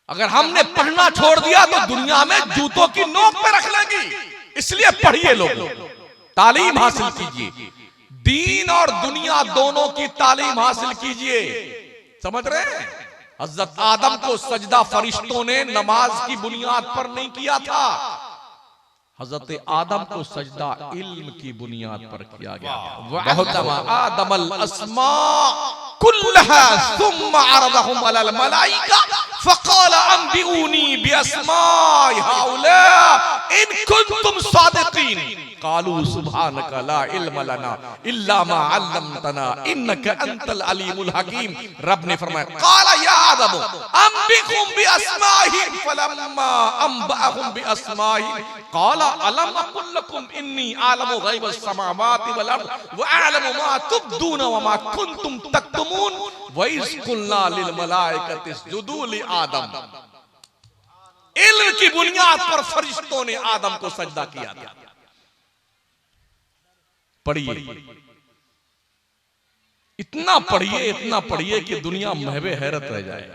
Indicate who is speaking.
Speaker 1: अगर हमने पढ़ना छोड़ दिया तो दुनिया में जूतों की नोक पे रख लेगी। इसलिए पढ़िए लोग, तालीम हासिल कीजिए, दीन और दुनिया दोनों की तालीम हासिल कीजिए। समझ रहे हैं? हज़रत आदम को सजदा फरिश्तों ने नमाज की बुनियाद पर नहीं किया था, हज़रत आदम को सजदा इल्म की बुनियाद पर किया गया। वअल्लमा आदमल अस्मा कुल्लहा सुम्मा अरदहुम अलल मलाइका फ़क़ाल अंबिऊनी बिअस्माइ हाउला इन कुंतुम सादिक़ीन क़ालू सुब्हानका ला इल्म लना इल्ला मा अल्लमतना इन्नका अंतल अलीमुल हकीम। रब ने फरमाया क़ाल या आदम अंबिहुम बिअस्माइहिम फलम्मा अंबअहुम बिअस्माइहिम क़ाल अलम अक़ुल लकुम इन्नी आलमु ग़ैबस समावाति वल अर्द व अअलमु मा तुब्दूना व मा कुंतुम तक्तुमून व इज़ क़ुलना लिल मलाइकति इसजुदू लि आदम। इल्म की बुनियाद पर फरिश्तों ने आदम को सजदा किया था। पढ़िए, इतना पढ़िए कि दुनिया महवे हैरत रह जाए।